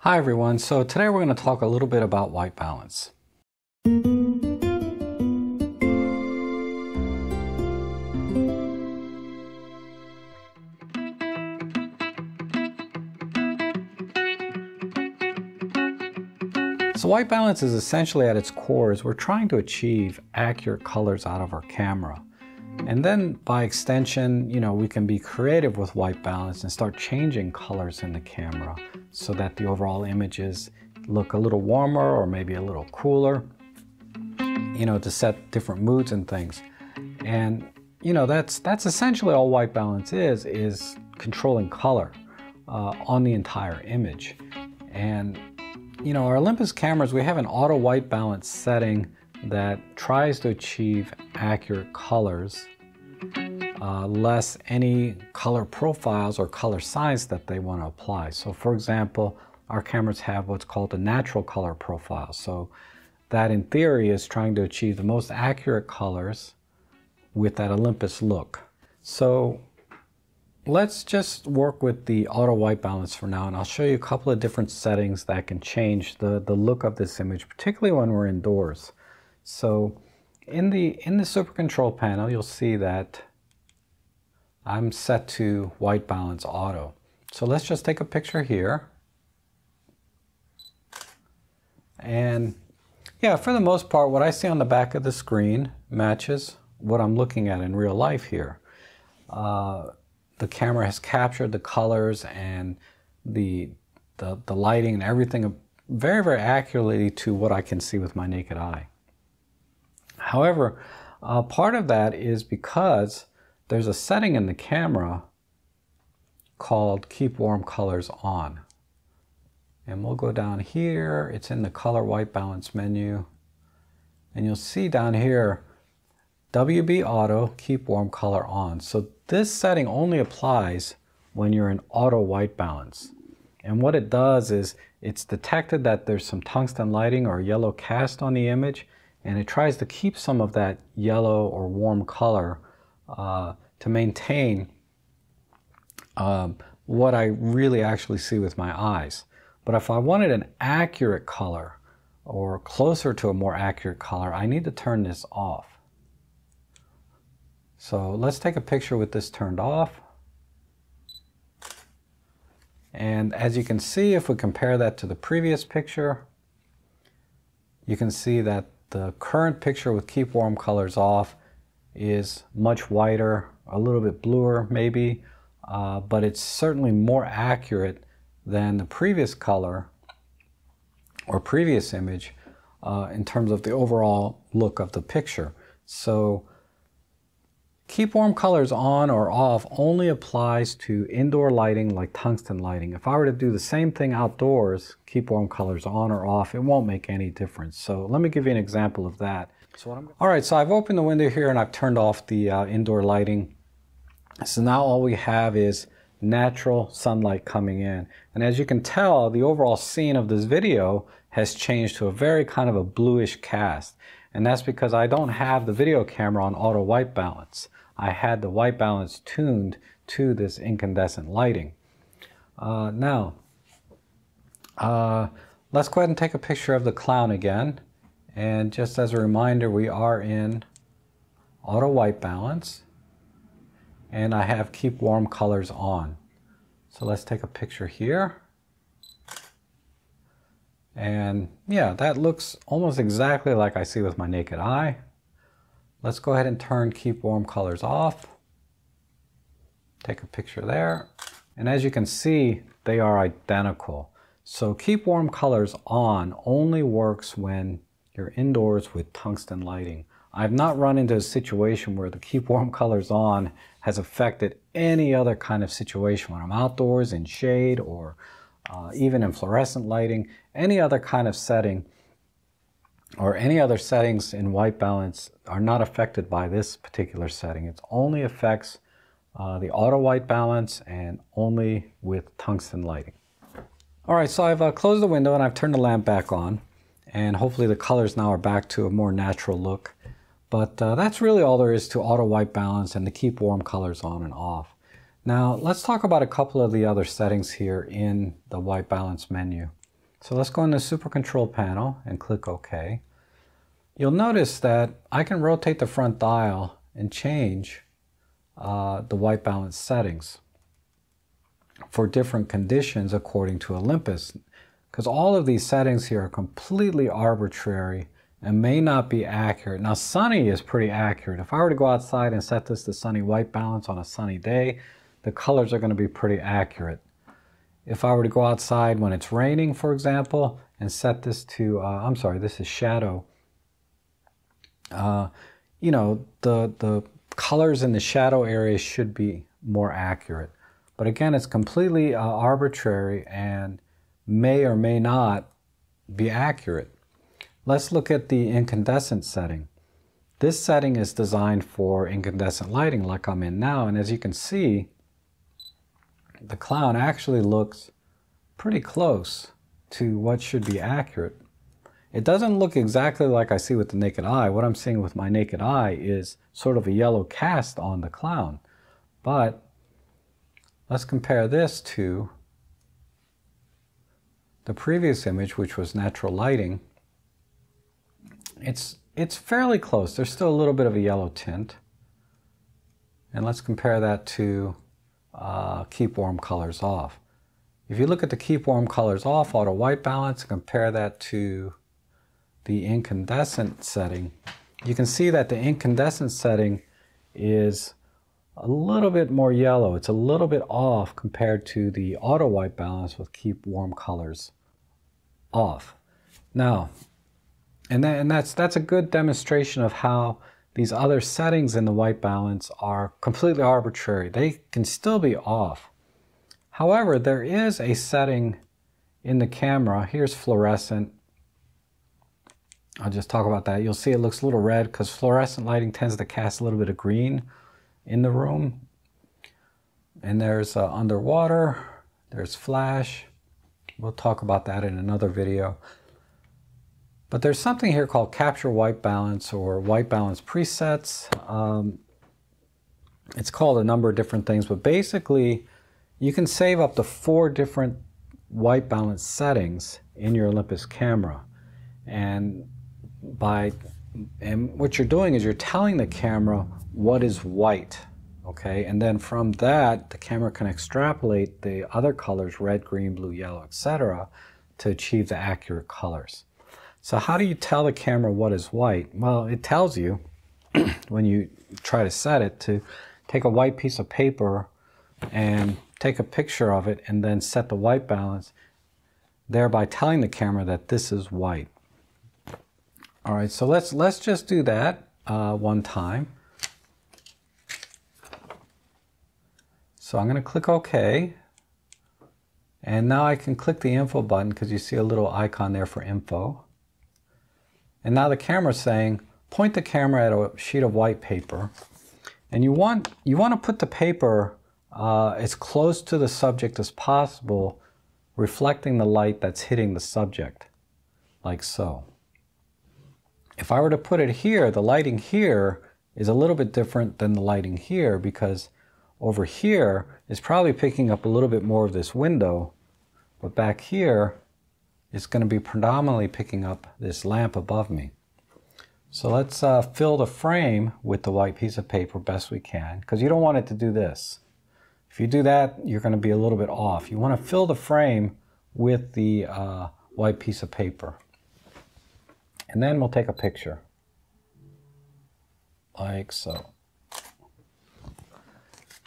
Hi everyone, so today we're going to talk a little bit about white balance. So white balance is essentially at its core is we're trying to achieve accurate colors out of our camera. And then by extension, we can be creative with white balance and start changing colors in the camera so that the overall images look a little warmer or maybe a little cooler, to set different moods and things. And, that's essentially all white balance is controlling color on the entire image. And, our Olympus cameras, we have an auto white balance setting that tries to achieve accurate colors, less any color profiles or color signs that they want to apply. So for example, our cameras have what's called a natural color profile. So that in theory is trying to achieve the most accurate colors with that Olympus look. So let's just work with the auto white balance for now, and I'll show you a couple of different settings that can change the look of this image, particularly when we're indoors. So in the Super Control panel, you'll see that I'm set to white balance auto. So let's just take a picture here. And yeah, for the most part, what I see on the back of the screen matches what I'm looking at in real life here. The camera has captured the colors and the lighting and everything very, very accurately to what I can see with my naked eye. However, part of that is because there's a setting in the camera called Keep Warm Colors On. And we'll go down here, it's in the Color White Balance menu. And you'll see down here, WB Auto, Keep Warm Color On. So this setting only applies when you're in auto white balance. And what it does is it's detected that there's some tungsten lighting or yellow cast on the image, and it tries to keep some of that yellow or warm color to maintain what I really actually see with my eyes. But if I wanted an accurate color or closer to a more accurate color, I need to turn this off. So let's take a picture with this turned off. And as you can see, if we compare that to the previous picture, you can see that the current picture with Keep Warm Colors off is much whiter, a little bit bluer maybe, but it's certainly more accurate than the previous color or previous image in terms of the overall look of the picture. So Keep Warm Colors on or off only applies to indoor lighting like tungsten lighting. If I were to do the same thing outdoors, Keep Warm Colors on or off, it won't make any difference. So let me give you an example of that. All right, so I've opened the window here and I've turned off the indoor lighting. So now all we have is natural sunlight coming in. And as you can tell, the overall scene of this video has changed to a very kind of a bluish cast. And that's because I don't have the video camera on auto white balance. I had the white balance tuned to this incandescent lighting. Now, let's go ahead and take a picture of the clown again. And just as a reminder, we are in auto white balance. And I have Keep Warm Colors on. So let's take a picture here. And yeah, that looks almost exactly like I see with my naked eye. Let's go ahead and turn Keep Warm Colors off. Take a picture there. And as you can see, they are identical. So Keep Warm Colors on only works when you're indoors with tungsten lighting. I've not run into a situation where the Keep Warm Colors on has affected any other kind of situation when I'm outdoors in shade or even in fluorescent lighting, any other kind of setting or any other settings in white balance are not affected by this particular setting. It only affects the auto white balance and only with tungsten lighting. All right, so I've closed the window and I've turned the lamp back on, and hopefully the colors now are back to a more natural look. But that's really all there is to auto white balance and to Keep Warm Colors on and off. Now let's talk about a couple of the other settings here in the white balance menu. So let's go in the Super Control panel and click OK. You'll notice that I can rotate the front dial and change the white balance settings for different conditions according to Olympus, because all of these settings here are completely arbitrary and may not be accurate. Now sunny is pretty accurate. If I were to go outside and set this to sunny white balance on a sunny day, the colors are going to be pretty accurate. If I were to go outside when it's raining, for example, and set this to, I'm sorry, this is shadow, you know, the colors in the shadow area should be more accurate. But again, it's completely arbitrary and may or may not be accurate. Let's look at the incandescent setting. This setting is designed for incandescent lighting like I'm in now, and as you can see, the clown actually looks pretty close to what should be accurate. It doesn't look exactly like I see with the naked eye. What I'm seeing with my naked eye is sort of a yellow cast on the clown. But let's compare this to the previous image, which was natural lighting. It's fairly close. There's still a little bit of a yellow tint. And let's compare that to keep warm colors off. If you look at the keep warm colors off auto white balance and compare that to the incandescent setting, you can see that the incandescent setting is a little bit more yellow. It's a little bit off compared to the auto white balance with keep warm colors off. Now, that's a good demonstration of how these other settings in the white balance are completely arbitrary. They can still be off. However, there is a setting in the camera. Here's fluorescent. I'll just talk about that. You'll see it looks a little red because fluorescent lighting tends to cast a little bit of green in the room. And there's underwater, there's flash. We'll talk about that in another video. But there's something here called capture white balance or white balance presets. It's called a number of different things, but basically you can save up to 4 different white balance settings in your Olympus camera. And what you're doing is you're telling the camera what is white, okay? And then from that, the camera can extrapolate the other colors, red, green, blue, yellow, etc., to achieve the accurate colors. So how do you tell the camera what is white? Well, it tells you when you try to set it to take a white piece of paper and take a picture of it and then set the white balance, thereby telling the camera that this is white. All right, so let's just do that one time. So I'm going to click OK. And now I can click the info button because you see a little icon there for info. And now the camera's saying, point the camera at a sheet of white paper. And you want to put the paper as close to the subject as possible, reflecting the light that's hitting the subject, like so. If I were to put it here, the lighting here is a little bit different than the lighting here because over here is probably picking up a little bit more of this window, but back here it's going to be predominantly picking up this lamp above me. So let's fill the frame with the white piece of paper best we can, because you don't want it to do this. If you do that, you're going to be a little bit off. You want to fill the frame with the white piece of paper. And then we'll take a picture, like so.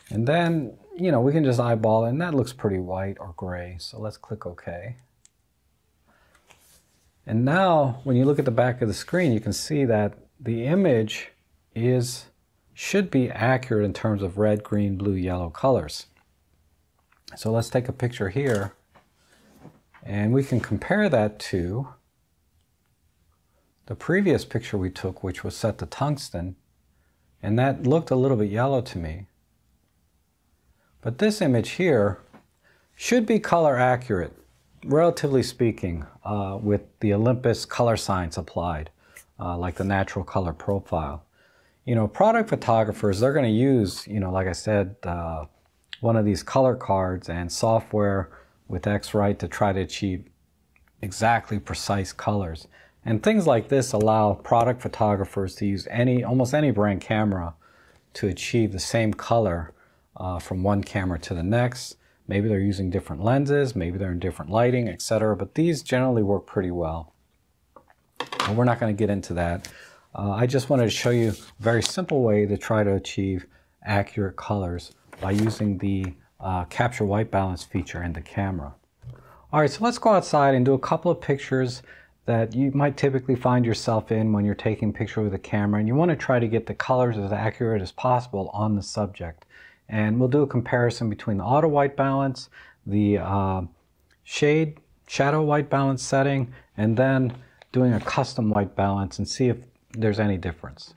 And then, you know, we can just eyeball it, and that looks pretty white or gray. So let's click OK. And now, when you look at the back of the screen, you can see that the image should be accurate in terms of red, green, blue, yellow colors. So let's take a picture here, and we can compare that to the previous picture we took, which was set to tungsten, and that looked a little bit yellow to me. But this image here should be color accurate, relatively speaking, with the Olympus color science applied, like the natural color profile. You know, product photographers, they're going to use, you know, like I said, one of these color cards and software with X-Rite to try to achieve exactly precise colors. And things like this allow product photographers to use almost any brand camera to achieve the same color from one camera to the next. Maybe they're using different lenses, maybe they're in different lighting, etc. But these generally work pretty well. And we're not going to get into that. I just wanted to show you a very simple way to try to achieve accurate colors by using the capture white balance feature in the camera. All right, so let's go outside and do a couple of pictures that you might typically find yourself in when you're taking a picture with a camera, and you want to try to get the colors as accurate as possible on the subject. And we'll do a comparison between the auto white balance, the shadow white balance setting, and then doing a custom white balance and see if there's any difference.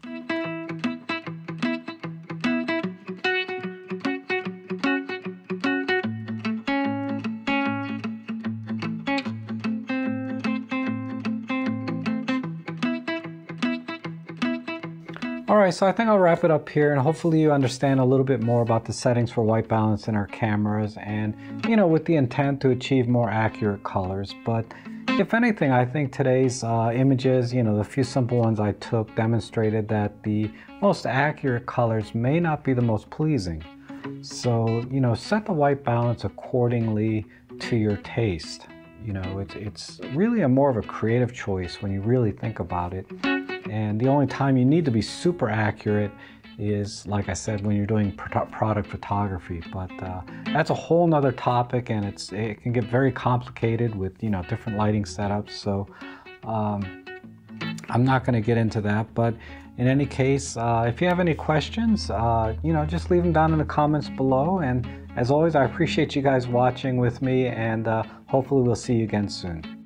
Alright, so I think I'll wrap it up here, and hopefully you understand a little bit more about the settings for white balance in our cameras, and with the intent to achieve more accurate colors. But if anything, I think today's images, the few simple ones I took, demonstrated that the most accurate colors may not be the most pleasing. So, set the white balance accordingly to your taste. It's really more of a creative choice when you really think about it. And the only time you need to be super accurate is, like I said, when you're doing product photography. But that's a whole nother topic, and it can get very complicated with different lighting setups. So I'm not going to get into that. But in any case, if you have any questions, just leave them down in the comments below. And as always, I appreciate you guys watching with me, and hopefully we'll see you again soon.